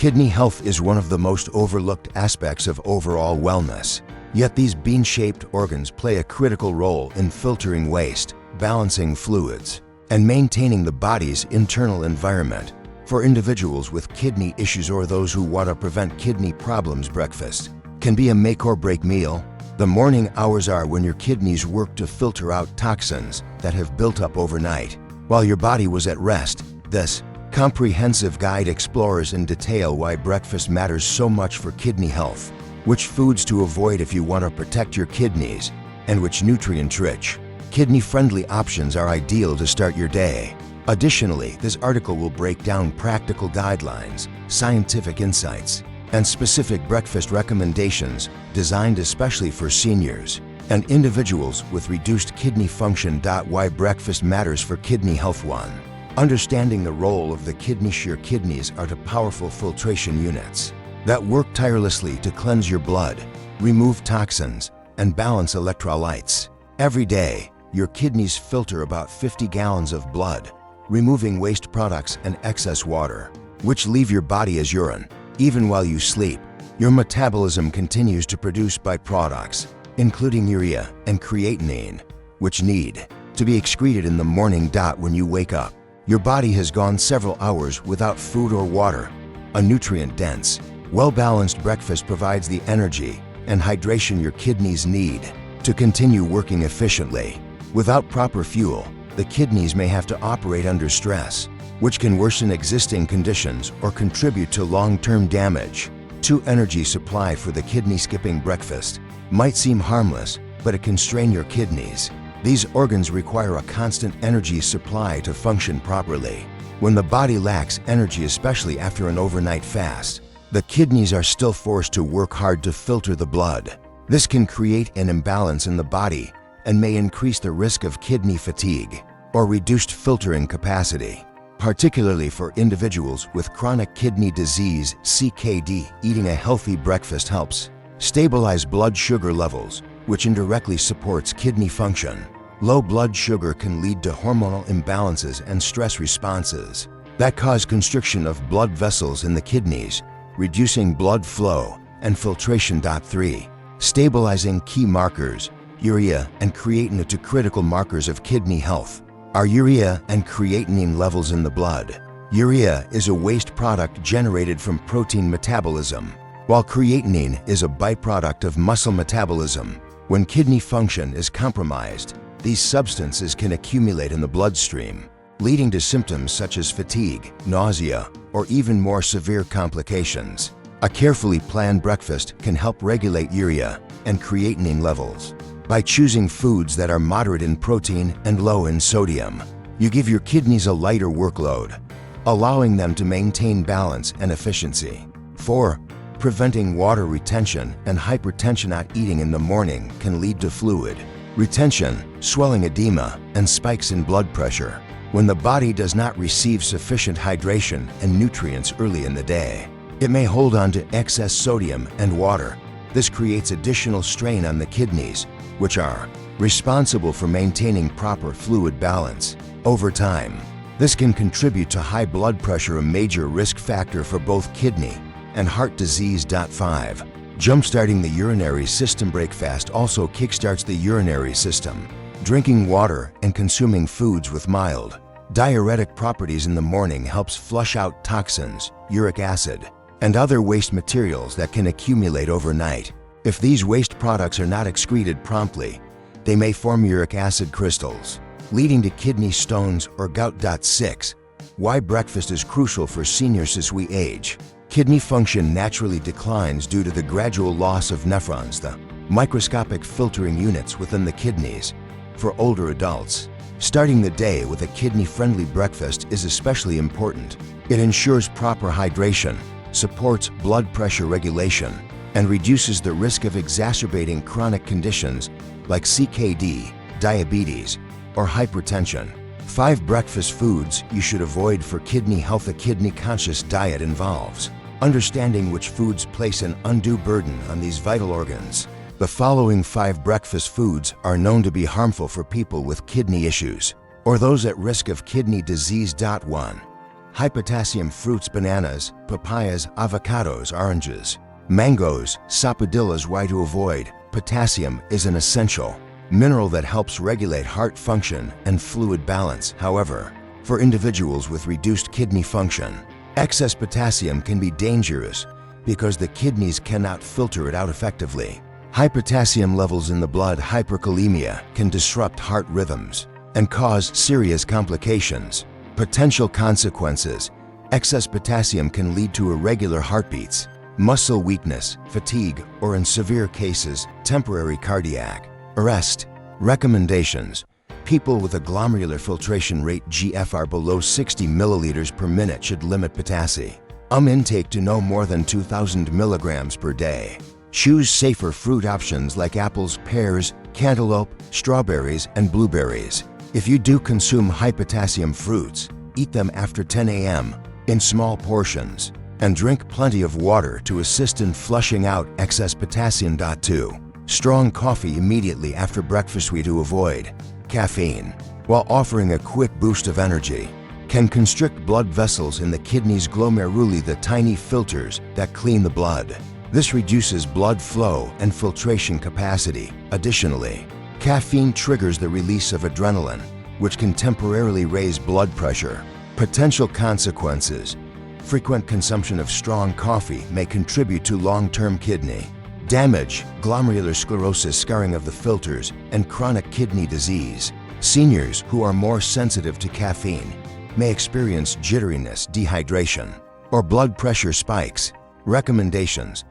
Kidney health is one of the most overlooked aspects of overall wellness. Yet these bean-shaped organs play a critical role in filtering waste, balancing fluids, and maintaining the body's internal environment. For individuals with kidney issues or those who want to prevent kidney problems, breakfast can be a make-or-break meal. The morning hours are when your kidneys work to filter out toxins that have built up overnight while your body was at rest. This comprehensive guide explores in detail why breakfast matters so much for kidney health, which foods to avoid if you want to protect your kidneys, and which nutrient-rich, kidney-friendly options are ideal to start your day. Additionally, this article will break down practical guidelines, scientific insights, and specific breakfast recommendations designed especially for seniors and individuals with reduced kidney function. Why breakfast matters for kidney health. 1. Understanding the role of the kidneys. Your kidneys are powerful filtration units that work tirelessly to cleanse your blood, remove toxins, and balance electrolytes. Every day, your kidneys filter about 50 gallons of blood, removing waste products and excess water, which leave your body as urine. Even while you sleep, your metabolism continues to produce byproducts, including urea and creatinine, which need to be excreted in the morning. When you wake up, your body has gone several hours without food or water. A nutrient-dense, well-balanced breakfast provides the energy and hydration your kidneys need to continue working efficiently. Without proper fuel, the kidneys may have to operate under stress, which can worsen existing conditions or contribute to long-term damage. 2. Energy supply for the kidney. Skipping breakfast might seem harmless, but it can strain your kidneys. These organs require a constant energy supply to function properly. When the body lacks energy, especially after an overnight fast, the kidneys are still forced to work hard to filter the blood. This can create an imbalance in the body and may increase the risk of kidney fatigue or reduced filtering capacity, particularly for individuals with chronic kidney disease (CKD). Eating a healthy breakfast helps stabilize blood sugar levels, which indirectly supports kidney function. Low blood sugar can lead to hormonal imbalances and stress responses that cause constriction of blood vessels in the kidneys, reducing blood flow and filtration. 3. Stabilizing key markers. Urea and creatinine. To critical markers of kidney health are urea and creatinine levels in the blood. Urea is a waste product generated from protein metabolism, while creatinine is a byproduct of muscle metabolism. When kidney function is compromised, these substances can accumulate in the bloodstream, leading to symptoms such as fatigue, nausea, or even more severe complications. A carefully planned breakfast can help regulate urea and creatinine levels. By choosing foods that are moderate in protein and low in sodium, you give your kidneys a lighter workload, allowing them to maintain balance and efficiency. 4. Preventing water retention and hypertension. Not eating in the morning can lead to fluid retention, swelling, edema, and spikes in blood pressure when the body does not receive sufficient hydration and nutrients early in the day. It may hold on to excess sodium and water. This creates additional strain on the kidneys, which are responsible for maintaining proper fluid balance. Over time, this can contribute to high blood pressure, a major risk factor for both kidney and heart disease. 5. Jumpstarting the urinary system. Breakfast also kickstarts the urinary system. Drinking water and consuming foods with mild diuretic properties in the morning helps flush out toxins, uric acid, and other waste materials that can accumulate overnight. If these waste products are not excreted promptly, they may form uric acid crystals, leading to kidney stones or gout. 6. Why breakfast is crucial for seniors. As we age, kidney function naturally declines due to the gradual loss of nephrons, the microscopic filtering units within the kidneys. For older adults, starting the day with a kidney-friendly breakfast is especially important. It ensures proper hydration, supports blood pressure regulation, and reduces the risk of exacerbating chronic conditions like CKD, diabetes, or hypertension. 5 breakfast foods you should avoid for kidney health. A kidney-conscious diet involves understanding which foods place an undue burden on these vital organs. The following 5 breakfast foods are known to be harmful for people with kidney issues or those at risk of kidney disease. 1. high-potassium fruits: bananas, papayas, avocados, oranges, mangoes, sapodillas. Why to avoid? Potassium is an essential mineral that helps regulate heart function and fluid balance. However, for individuals with reduced kidney function, excess potassium can be dangerous because the kidneys cannot filter it out effectively. High potassium levels in the blood, hyperkalemia, can disrupt heart rhythms and cause serious complications. Potential consequences: excess potassium can lead to irregular heartbeats, muscle weakness, fatigue, or in severe cases, temporary cardiac arrest. Recommendations: people with a glomerular filtration rate (GFR) below 60 milliliters per minute should limit potassium intake to no more than 2,000 milligrams per day. Choose safer fruit options like apples, pears, cantaloupe, strawberries, and blueberries. If you do consume high-potassium fruits, eat them after 10 a.m. in small portions, and drink plenty of water to assist in flushing out excess potassium. 2. Strong coffee immediately after breakfast. We to avoid caffeine, while offering a quick boost of energy, can constrict blood vessels in the kidneys, glomeruli, the tiny filters that clean the blood. This reduces blood flow and filtration capacity. Additionally, caffeine triggers the release of adrenaline, which can temporarily raise blood pressure. Potential consequences: frequent consumption of strong coffee may contribute to long-term kidney damage, glomerular sclerosis, scarring of the filters, and chronic kidney disease. Seniors who are more sensitive to caffeine may experience jitteriness, dehydration, or blood pressure spikes. Recommendations: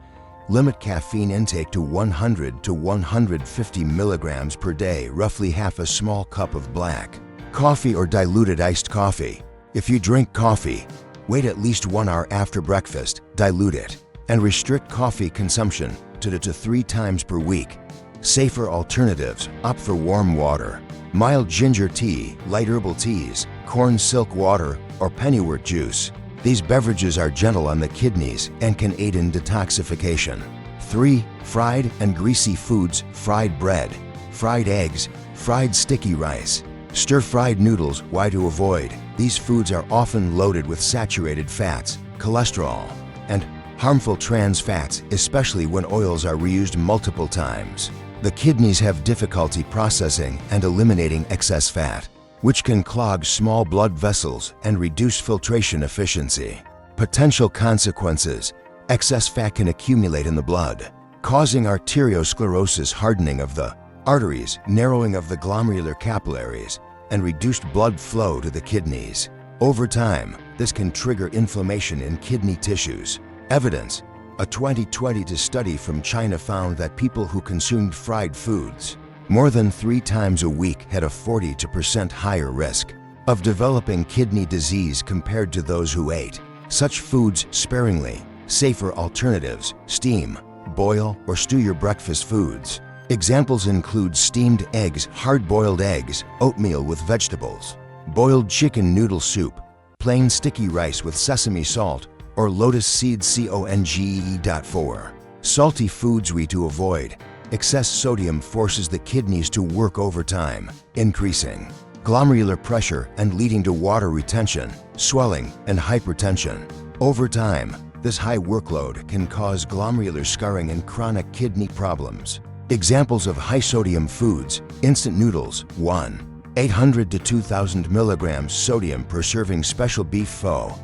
limit caffeine intake to 100 to 150 milligrams per day, roughly half a small cup of black coffee or diluted iced coffee. If you drink coffee, wait at least 1 hour after breakfast, dilute it, and restrict coffee consumption 2 to 3 times per week. Safer alternatives: opt for warm water, mild ginger tea, light herbal teas, corn silk water, or pennywort juice. These beverages are gentle on the kidneys and can aid in detoxification. 3. Fried and greasy foods: fried bread, fried eggs, fried sticky rice, stir-fried noodles. Why to avoid? These foods are often loaded with saturated fats, cholesterol, and harmful trans fats, especially when oils are reused multiple times. The kidneys have difficulty processing and eliminating excess fat, which can clog small blood vessels and reduce filtration efficiency. Potential consequences: excess fat can accumulate in the blood, causing arteriosclerosis, hardening of the arteries, narrowing of the glomerular capillaries, and reduced blood flow to the kidneys. Over time, this can trigger inflammation in kidney tissues. Evidence: a 2020 study from China found that people who consumed fried foods more than 3 times a week had a 40% higher risk of developing kidney disease compared to those who ate such foods sparingly. Safer alternatives: steam, boil, or stew your breakfast foods. Examples include steamed eggs, hard-boiled eggs, oatmeal with vegetables, boiled chicken noodle soup, plain sticky rice with sesame salt, or lotus seed conge. 4. Salty foods. We to avoid excess sodium forces the kidneys to work overtime, increasing glomerular pressure and leading to water retention, swelling, and hypertension. Over time, this high workload can cause glomerular scarring and chronic kidney problems. Examples of high-sodium foods: instant noodles, 1. 800 to 2,000 milligrams sodium per serving; special beef pho,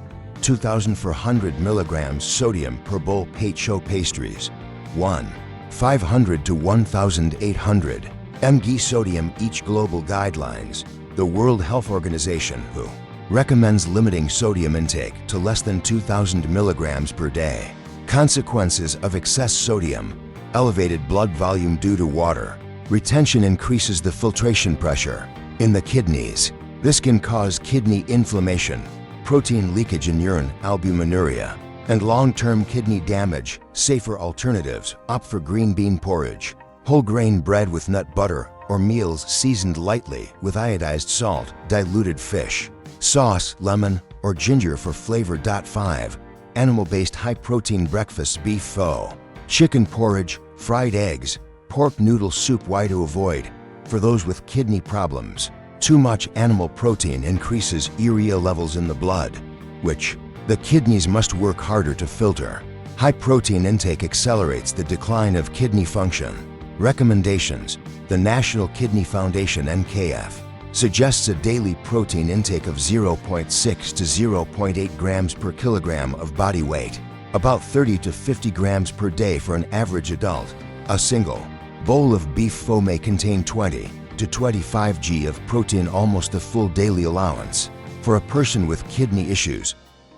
2,400 milligrams sodium per bowl; pate-chow pastries, 1. 500 to 1,800 mg sodium each. Global guidelines: the World Health Organization, WHO, recommends limiting sodium intake to less than 2,000 milligrams per day. Consequences of excess sodium: elevated blood volume due to water retention, increases the filtration pressure in the kidneys. This can cause kidney inflammation, protein leakage in urine, albuminuria, and long-term kidney damage. Safer alternatives: opt for green bean porridge, whole grain bread with nut butter, or meals seasoned lightly with iodized salt, diluted fish sauce, lemon, or ginger for flavor. 5. Animal-based high-protein breakfasts: beef pho, chicken porridge, fried eggs, pork noodle soup. Why to avoid? For those with kidney problems, too much animal protein increases urea levels in the blood, which the kidneys must work harder to filter. High protein intake accelerates the decline of kidney function. Recommendations: the National Kidney Foundation (NKF) suggests a daily protein intake of 0.6 to 0.8 grams per kilogram of body weight, about 30 to 50 grams per day for an average adult. A single bowl of beef pho may contain 20 to 25 g of protein, almost a full daily allowance. For a person with kidney issues,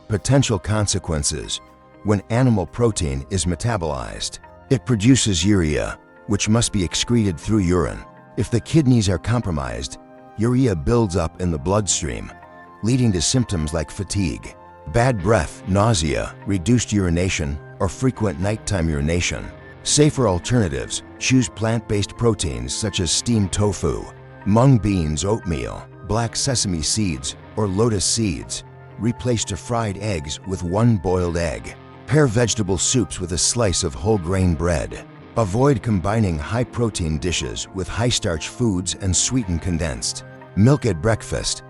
potential consequences: when animal protein is metabolized, it produces urea, which must be excreted through urine. If the kidneys are compromised, urea builds up in the bloodstream, leading to symptoms like fatigue, bad breath, nausea, reduced urination, or frequent nighttime urination. Safer alternatives: choose plant-based proteins such as steamed tofu, mung beans, oatmeal, black sesame seeds, or lotus seeds. Replace fried eggs with one boiled egg. Pair vegetable soups with a slice of whole grain bread. Avoid combining high-protein dishes with high-starch foods and sweetened condensed milk at breakfast.